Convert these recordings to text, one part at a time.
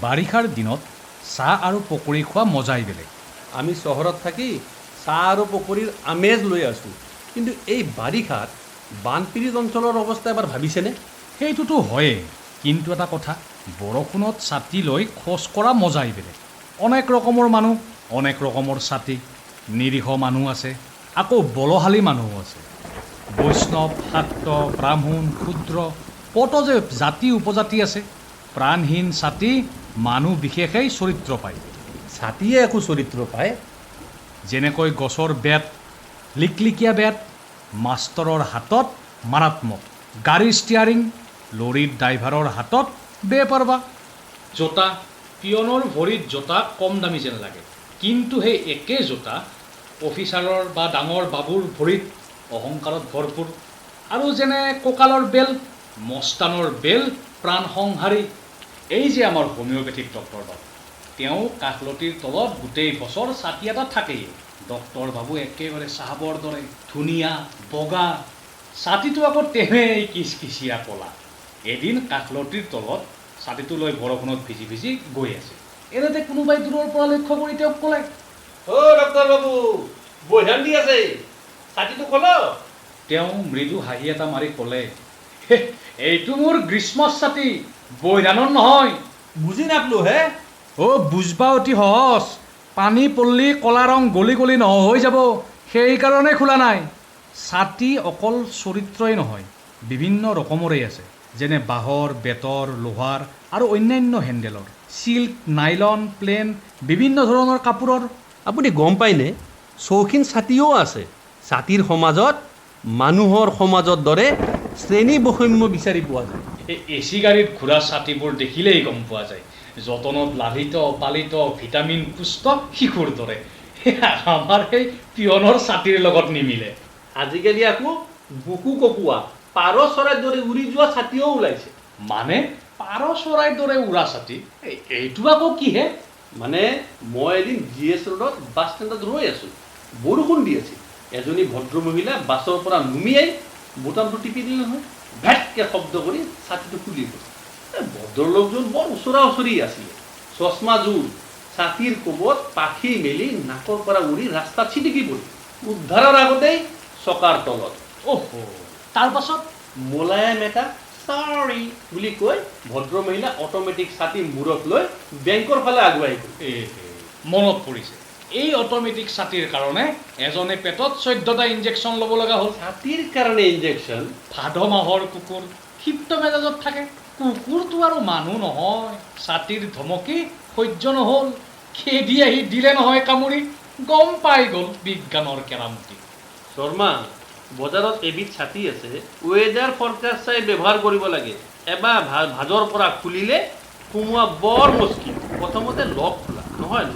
বাৰিষাৰ দিনত চাহ আৰু পকৰি খোৱা মজাই বেলেগ। আমি চহৰত থাকি চাহ আৰু পকৰিৰ আমেজ লৈ আছোঁ, কিন্তু এই বাৰিষাত বানপীড়িত অঞ্চলৰ অৱস্থা এবাৰ ভাবিছেনে? সেইটোতো হয়েই, কিন্তু এটা কথা, বৰষুণত ছাতি লৈ খোজ কৰা মজাই বেলেগ। অনেক ৰকমৰ মানুহ, অনেক ৰকমৰ ছাতি। নিৰীহ মানুহ আছে, আকৌ বলশালী মানুহো আছে। বৈষ্ণৱ, শাক্ত, ব্ৰাহ্মণ, ক্ষুদ্ৰ, কত যে জাতি উপজাতি আছে। প্ৰাণহীন ছাতি মানুহ বিশেষেই চৰিত্ৰ পায়। ছাতিয়ে একো চৰিত্ৰ পায়। যেনেকৈ গছৰ বেত, লিকলিকীয়া বেত, মাষ্টৰৰ হাতত মাৰাত্মক, গাড়ীৰ ষ্টিয়াৰিং, লৰীৰ ড্ৰাইভাৰৰ হাতত বেপাৰবা। জোতা, পিয়নৰ ভৰিত জোতা কম দামী যেন লাগে, কিন্তু সেই একে জোতা অফিচাৰৰ বা ডাঙৰ বাবুৰ ভৰিত অহংকাৰত ভৰপূৰ। আৰু যেনে কঁকালৰ বেল, মস্তানৰ বেল প্ৰাণ সংহাৰী। এই যে আমাৰ হোমিঅ'পেথিক ডক্টৰ বাবু, তেওঁ কাষলতিৰ তলত গোটেই বছৰ ছাতি এটা থাকেই। ডক্টৰ বাবু একেবাৰে চাহাবৰ দৰে ধুনীয়া, বগা। ছাতিটো আকৌ তেৱেই কিচকিচিয়া ক'লা। এদিন কাষলতিৰ তলত ছাতিটো লৈ বৰষুণত ভিজি ভিজি গৈ আছে। এনেতে কোনোবাই দূৰৰ পৰা লক্ষ্য কৰি তেওঁক ক'লে, অ' ডক্টৰ বাবু, বৈধান দি আছে, ছাতিটো খোল। তেওঁ মৃদু হাঁহি এটা মাৰি ক'লে, এইটো মোৰ গ্ৰীষ্মৰ ছাতি, বৈধানৰ নহয়। বুজি নাপলো হে। বুজবা অতি সহজ। পানী পল্লি কলা ৰং গলি গলি হৈ যাব, সেইকাৰণে খোলা নাই। ছাতি অকল চৰিত্ৰই নহয়, বিভিন্ন ৰকমৰেই আছে। যেনে বাঁহৰ, বেতৰ, লোহাৰ আৰু অন্যান্য হেণ্ডেলৰ, চিল্ক, নাইলন, প্লেন, বিভিন্ন ধৰণৰ কাপোৰৰ। আপুনি গম পায়নে, চৌখিন ছাতিও আছে। ছাতিৰ সমাজত মানুহৰ সমাজৰ দৰে শ্ৰেণী বৈষম্য বিচাৰি পোৱা যায়। এই এচি গাড়ীত ঘূৰা ছাতিবোৰ দেখিলেই গম পোৱা যায়, যতনত লালিত পালিত ভিটামিন পুষ্ট শিশুৰ দৰে। আমাৰ সেই পিয়নৰ ছাতিৰ লগত নিমিলে। আজিকালি আকৌ বুকু কপোৱা পাৰ চৰাইৰ দৰে উৰি যোৱা ছাতিও ওলাইছে। মানে পাৰ চৰাইৰ দৰে উৰা ছাতি? এইটো আকৌ কিহে? মানে মই এদিন GS ৰোডত বাছ ষ্টেণ্ডত ৰৈ আছোঁ, বৰষুণ দি আছিল। এজনী ভদ্ৰমহিলা বাছৰ পৰা নুমিয়াই বুটামটো টিপি দিলে নহয়। ভেটকৈ শব্দ কৰি ছাতিটো খুলি গ'ল। ভদ্ৰলোকজন বৰ ওচৰা ওচৰি আছিলে, চশমাযোৰ ছাতিৰ কোবত পাখি মেলি নাকৰ পৰা উৰি ৰাস্তাত ছিটিকি পৰিল। উদ্ধাৰৰ আগতেই চকাৰ তলত। তাৰ পাছত মোলায়েম এটা চৰি বুলি কৈ ভদ্ৰমহিলা অট'মেটিক ছাতি মূৰত লৈ বেংকৰ ফালে আগুৱাই গ'ল। মনত পৰিছে, এই অট'মেটিক ছাতিৰ কাৰণে এজনে পেটত 14টা ইনজেকশ্যন ল'ব লগা হ'ল। ছাতিৰ কাৰণে ইনজেকশ্যন? ভাদ মাহৰ কুকুৰ ক্ষিপ্ত মেজাজত থাকে। কুকুৰটো আৰু মানুহ নহয়। ছাতিৰ ধমকি সহ্য নহ'ল, খেদি আহি দিলে নহয় কামুৰি। গম পাই গ'ল বিজ্ঞানৰ কেৰামতি। শৰ্মা, বজাৰত এবিধ ছাতি আছে, ৱেডাৰ ফৰকাষ্ট চাই ব্যৱহাৰ কৰিব লাগে। এবাৰ ভাজৰ পৰা খুলিলে সোমোৱা বৰ মুস্কিল। প্ৰথমতে লক খোলা,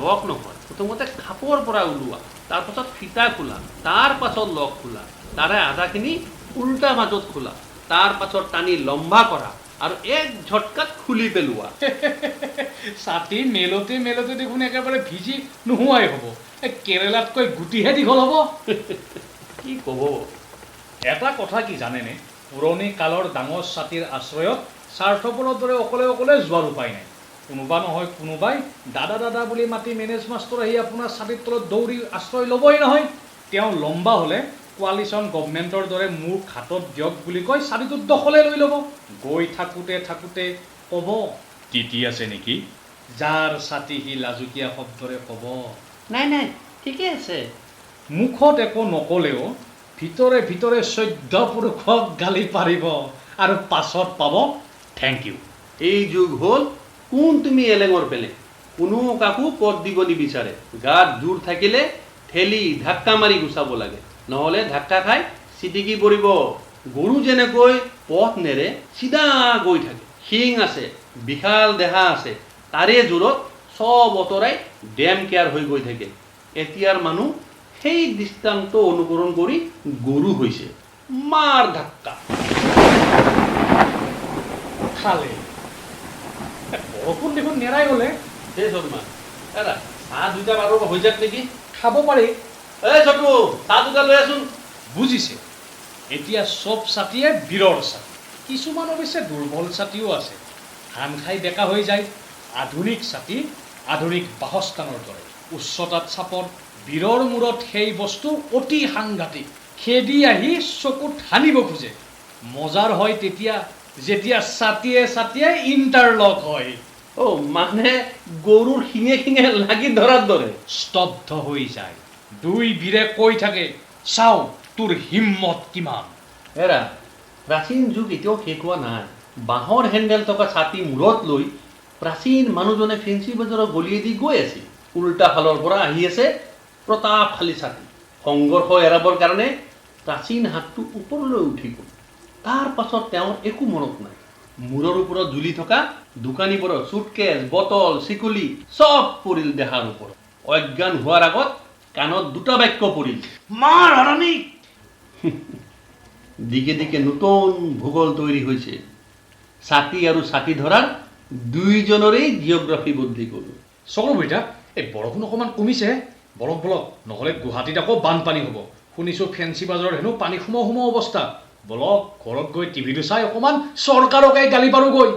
লক নহয়, প্ৰথমতে খাপৰ পৰা ওলোৱা, তাৰপাছত ফিটা খোলা, তাৰ পাছত লক খোলা, তাৰে আধাখিনি উল্টা মাজত খোলা, তাৰ পাছত টানি লম্বা কৰা আৰু এক ঝটকাত খুলি পেলোৱা। ছাতি মেলোতে মেলোতে দেখোন একেবাৰে ভিজি নোহোৱাই হ'ব। কেৰেলাতকৈ গুটিহে দীঘল হ'ব। কি ক'ব। এটা কথা কি জানেনে, পুৰণি কালৰ ডাঙৰ ছাতিৰ আশ্ৰয়ত স্বাৰ্থপৰৰ দৰে অকলে অকলে যোৱাৰ উপায় নাই। কোনোবা নহয় কোনোবাই দাদা দাদা বুলি মাতি মেনেজ মাষ্টৰ আহি আপোনাৰ ছাতিৰ তলত দৌৰি আশ্ৰয় ল'বই নহয়। তেওঁ লম্বা হ'লে কোৱালিশ্যন গভমেণ্টৰ দৰে মোক হাতত দিয়ক বুলি কৈ ছাতিটোত দখলে লৈ ল'ব। গৈ থাকোঁতে থাকোঁতে ক'ব, তিতি আছে নেকি? যাৰ ছাতি সি লাজুকীয়া শব্দৰে ক'ব, নাই নাই ঠিকে আছে। মুখত একো নক'লেও ভিতৰে ভিতৰে 14 পুৰুষক গালি পাৰিব আৰু পাছত পাব থেংক ইউ। এই যুগ হ'ল কোন তুমি এলেঙৰ পেলে। কোনো কাকো পদ দিব নিবিচাৰে। গাত জোৰ থাকিলে ঠেলি ধাক্কা মাৰি গুচাব লাগে, নহ'লে ধাক্কা খাই ছিটিকি পৰিব। গৰু যেনেকৈ পথ নেৰে, চিধা গৈ থাকে। শিং আছে, বিশাল দেহা আছে, তাৰে জোৰত চব অতৰাই ডেম কেয়াৰ হৈ গৈ থাকে। এতিয়াৰ মানুহ সেই দৃষ্টান্ত অনুকৰণ কৰি গৰু হৈছে। মাৰ ধাক্কা খালে। বৰষুণ দেখোন নেৰাই গ'লে। এই শৰ্মা, দাদা চাহ দুটা বাৰু হৈ যাক নেকি? খাব পাৰি। এই চটু, চাহ দুটা লৈ আছোন। বুজিছে, এতিয়া চব ছাতিয়ে বীৰৰ ছাতি। কিছুমান অৱশ্যে দুৰ্বল ছাতিও আছে। ধান খাই বেকা হৈ যায়, আধুনিক ছাতি আধুনিক বাসস্থানৰ দৰে উচ্চতাত চাপত বীৰৰ মূৰত সেই বস্তু অতি সাংঘাতিক খেদি আহি চকুত হানিব খোজে মজাৰ হয় তেতিয়া যেতিয়া ছাতিয়ে ছাতিয়ে ইণ্টাৰলক হয় মানে গৰুৰ শিঙে শিঙে লাগি ধৰাৰ দৰে স্তব্ধ হৈ যায় দুই বীৰে কৈ থাকে চাও তোৰ হিম্মত কিমান এৰা প্ৰাচীন যুগ এতিয়াও শেষ হোৱা নাই বাঁহৰ হেণ্ডেল থকা ছাতি মূৰত লৈ প্ৰাচীন মানুহজনে ফেঞ্চি বজাৰৰ গলিয়েদি গৈ আছিল উল্টা ফালৰ পৰা আহি আছে প্ৰতাপশালী ছাতি সংঘৰ্ষ এৰাবৰ কাৰণে প্ৰাচীন হাতটো ওপৰলৈ উঠি গ'ল তাৰ পাছত তেওঁৰ একো মনত নাই মূৰৰ ওপৰত জ্বলি থকা দোকানীবোৰৰ চুটকেছ বটল চিকুলি চব পৰিল দেহাৰ ওপৰত অজ্ঞান হোৱাৰ আগত কাণত দুটা বাক্য পৰিল মাৰ হৰণী দিকে দিকে নতুন ভূগোল তৈৰি হয়েছে ছাতি আৰু ছাতি ধৰাৰ দুইজনৰে জিঅ'গ্ৰাফি বুদ্ধি গ'ল চক্ৰবৰ্তীতা এই বৰষুণ অকণমান কমিছে বলক বলক নহ'লে গুৱাহাটীত আকৌ বানপানী হ'ব শুনিছোঁ ফেঞ্চি বাজাৰত হেনো পানী সোমাও সোমাও অৱস্থা বলক ঘৰত গৈ টিভিটো চাই অকণমান চৰকাৰকে গালি পাৰোঁগৈ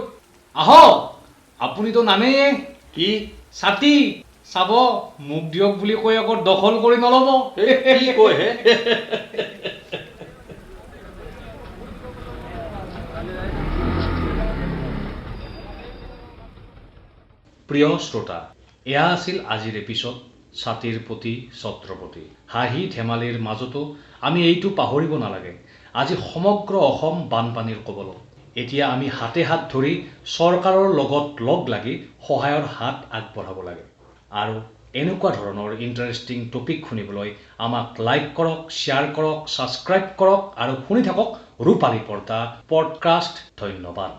আহক আপুনিতো নানেই কি ছাতি চাব মোক দিয়ক বুলি কৈ আকৌ দখল কৰি নল'ব কি কয় হে প্ৰিয় শ্ৰোতা এয়া আছিল আজিৰ এপিছড ছাতিৰ প্ৰতি ছত্ৰপতি হাঁহি ধেমালিৰ মাজতো আমি এইটো পাহৰিব নালাগে আজি সমগ্ৰ অসম বানপানীৰ কবলত এতিয়া আমি হাতে হাত ধৰি চৰকাৰৰ লগত লগ লাগি সহায়ৰ হাত আগবঢ়াব লাগে আৰু এনেকুৱা ধৰণৰ ইণ্টাৰেষ্টিং টপিক শুনিবলৈ আমাক লাইক কৰক শ্বেয়াৰ কৰক ছাবস্ক্ৰাইব কৰক আৰু শুনি থাকক ৰূপালী পৰ্দা পডকাষ্ট ধন্যবাদ